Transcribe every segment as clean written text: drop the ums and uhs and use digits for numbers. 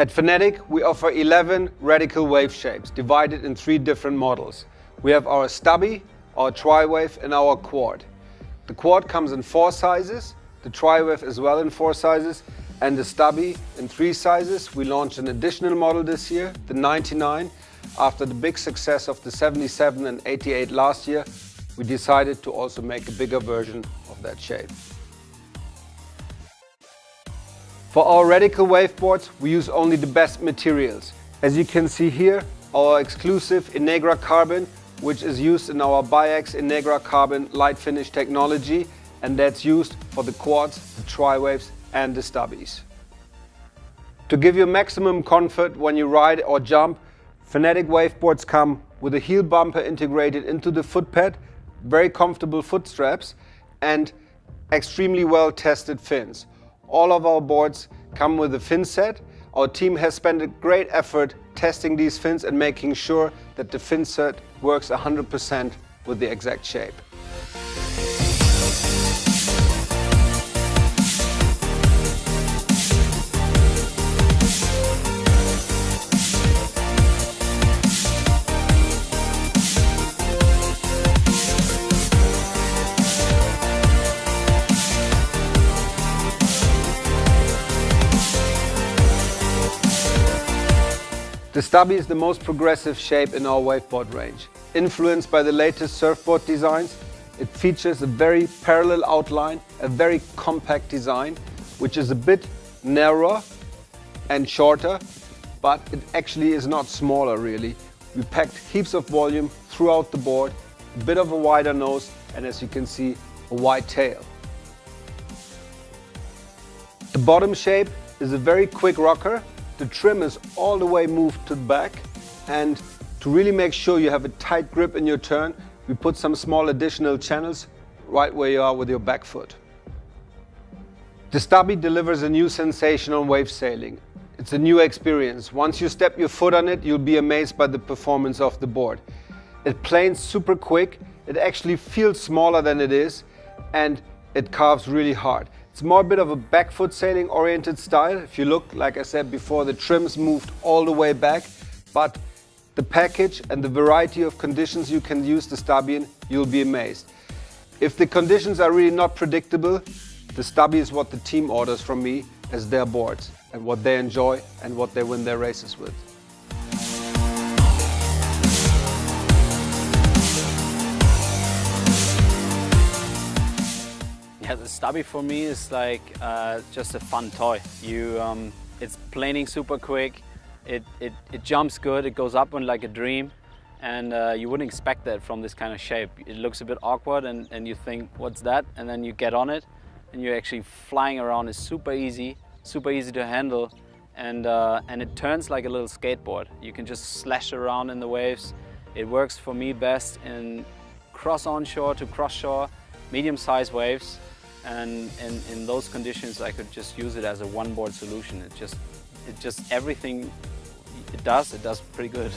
At Fanatic, we offer 11 radical wave shapes, divided in 3 different models. We have our stubby, our tri-wave and our quad. The quad comes in 4 sizes, the tri-wave as well in 4 sizes, and the stubby in 3 sizes. We launched an additional model this year, the 99. After the big success of the 77 and 88 last year, we decided to also make a bigger version of that shape. For our radical waveboards, we use only the best materials. As you can see here, our exclusive Integra carbon, which is used in our Biax Integra carbon light finish technology, and that's used for the quads, the tri-waves and the stubbies. To give you maximum comfort when you ride or jump, Fanatic waveboards come with a heel bumper integrated into the foot pad, very comfortable foot straps and extremely well tested fins. All of our boards come with a fin set. Our team has spent a great effort testing these fins and making sure that the fin set works 100% with the exact shape. The stubby is the most progressive shape in our waveboard range. Influenced by the latest surfboard designs, it features a very parallel outline, a very compact design, which is a bit narrower and shorter, but it actually is not smaller really. We packed heaps of volume throughout the board, a bit of a wider nose, and as you can see, a wide tail. The bottom shape is a very quick rocker. The trim is all the way moved to the back, and to really make sure you have a tight grip in your turn, we put some small additional channels right where you are with your back foot. The stubby delivers a new sensation on wave sailing. It's a new experience. Once you step your foot on it, you'll be amazed by the performance of the board. It planes super quick, it actually feels smaller than it is, and it carves really hard. It's more a bit of a back foot sailing oriented style. If you look, like I said before, the trim's moved all the way back, but the package and the variety of conditions you can use the stubby in, you'll be amazed. If the conditions are really not predictable, the stubby is what the team orders from me as their boards and what they enjoy and what they win their races with. Yeah, the stubby for me is like just a fun toy. It's planing super quick, it jumps good, it goes up on like a dream, and you wouldn't expect that from this kind of shape. It looks a bit awkward and you think, what's that? And then you get on it and you're actually flying around. It's super easy to handle, and it turns like a little skateboard. You can just slash around in the waves. It works for me best in cross onshore to cross shore, medium-sized waves. And in those conditions, I could just use it as a one-board solution. It just everything it does pretty good.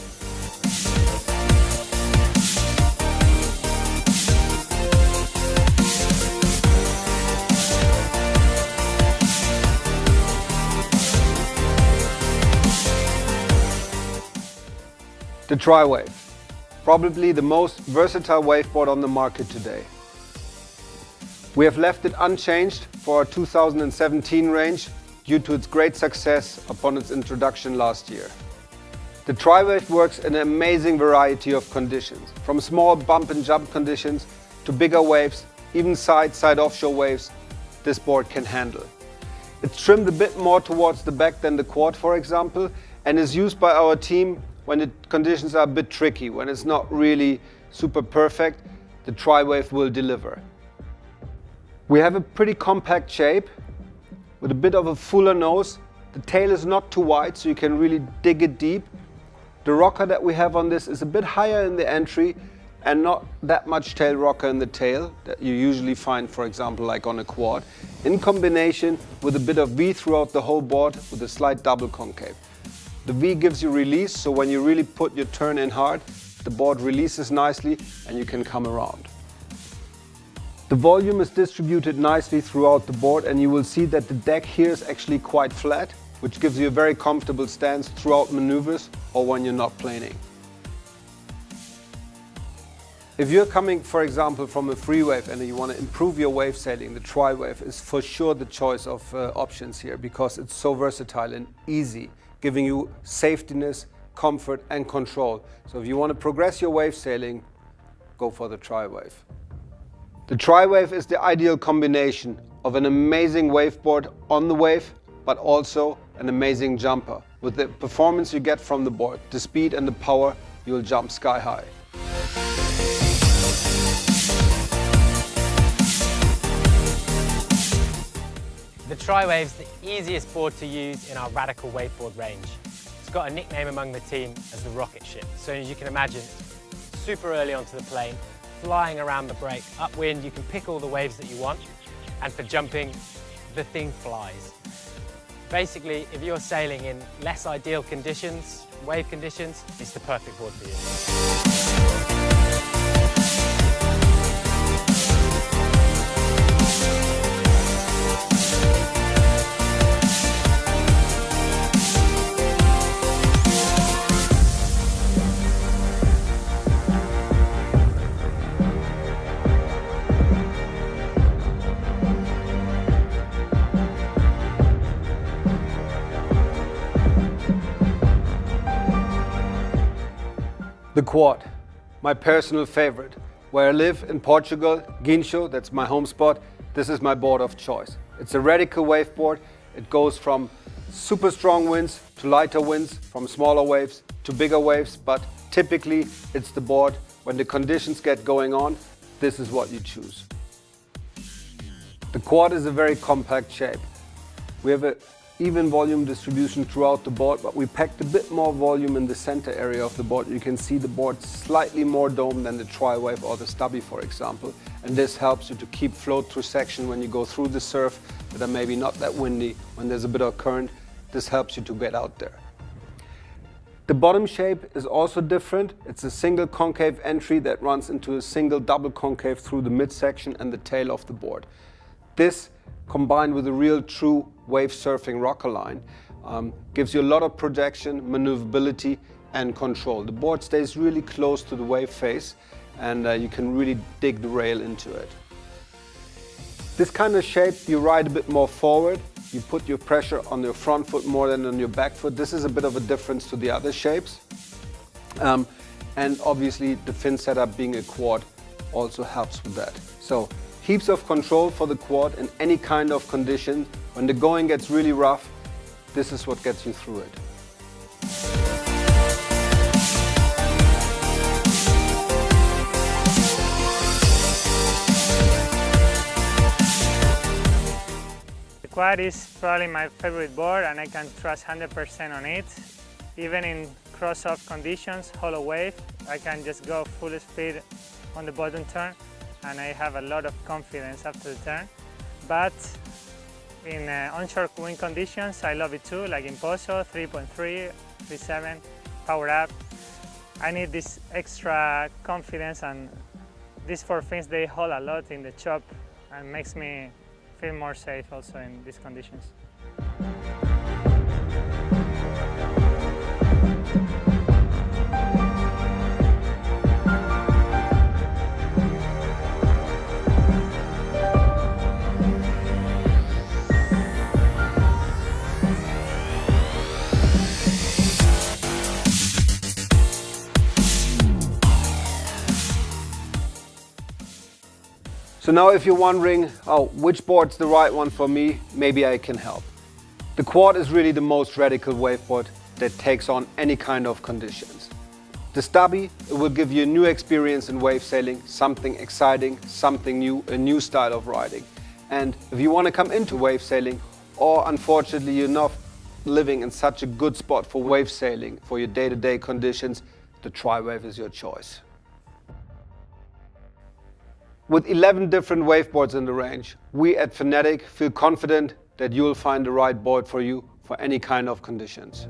The tri-wave, probably the most versatile waveboard on the market today. We have left it unchanged for our 2017 range due to its great success upon its introduction last year. The tri-wave works in an amazing variety of conditions, from small bump and jump conditions to bigger waves, even side offshore waves this board can handle. It's trimmed a bit more towards the back than the quad, for example, and is used by our team when the conditions are a bit tricky, when it's not really super perfect. The tri-wave will deliver. We have a pretty compact shape with a bit of a fuller nose. The tail is not too wide, so you can really dig it deep. The rocker that we have on this is a bit higher in the entry and not that much tail rocker in the tail that you usually find, for example, like on a quad, in combination with a bit of V throughout the whole board with a slight double concave. The V gives you release, so when you really put your turn in hard, the board releases nicely and you can come around. The volume is distributed nicely throughout the board, and you will see that the deck here is actually quite flat. which gives you a very comfortable stance throughout maneuvers or when you're not planing. If you're coming, for example, from a free wave and you want to improve your wave sailing, the tri-wave is for sure the choice of options here because it's so versatile and easy, giving you safetiness, comfort and control. So if you want to progress your wave sailing, go for the tri-wave. The tri-wave is the ideal combination of an amazing waveboard on the wave, but also an amazing jumper. With the performance you get from the board, the speed and the power, you'll jump sky high. The Tri-Wave's the easiest board to use in our radical waveboard range. It's got a nickname among the team as the rocket ship. So as you can imagine, super early onto the plane, flying around the break, upwind, you can pick all the waves that you want. And for jumping, the thing flies. Basically, if you're sailing in less ideal conditions, wave conditions, it's the perfect board for you. The quad, my personal favorite. Where I live in Portugal, Guincho, that's my home spot, this is my board of choice. It's a radical waveboard. It goes from super strong winds to lighter winds, from smaller waves to bigger waves, but typically it's the board when the conditions get going on, this is what you choose. The quad is a very compact shape. We have an even volume distribution throughout the board, but we packed a bit more volume in the center area of the board. You can see the board slightly more domed than the tri-wave or the stubby, for example. And this helps you to keep float through section when you go through the surf that are maybe not that windy. When there's a bit of current, this helps you to get out there. The bottom shape is also different. It's a single concave entry that runs into a single double concave through the midsection and the tail of the board. This, combined with a real true wave surfing rocker line, gives you a lot of projection, maneuverability and control. The board stays really close to the wave face and you can really dig the rail into it. This kind of shape you ride a bit more forward, you put your pressure on your front foot more than on your back foot. This is a bit of a difference to the other shapes. And obviously the fin setup being a quad also helps with that. So heaps of control for the quad in any kind of condition. When the going gets really rough, this is what gets you through it. The quad is probably my favorite board and I can trust 100% on it. Even in cross-off conditions, hollow wave, I can just go full speed on the bottom turn and I have a lot of confidence after the turn. But in onshore wind conditions, I love it too, like in Pozo, 3.3, 3.7, power up. I need this extra confidence and these four fins, they hold a lot in the chop and makes me feel more safe also in these conditions. So now if you're wondering, oh, which board's the right one for me, maybe I can help. The quad is really the most radical waveboard that takes on any kind of conditions. The stubby, it will give you a new experience in wave sailing, something exciting, something new, a new style of riding. And if you want to come into wave sailing, or unfortunately you're not living in such a good spot for wave sailing, for your day-to-day conditions, the tri-wave is your choice. With 11 different waveboards in the range, we at Fanatic feel confident that you will find the right board for you for any kind of conditions.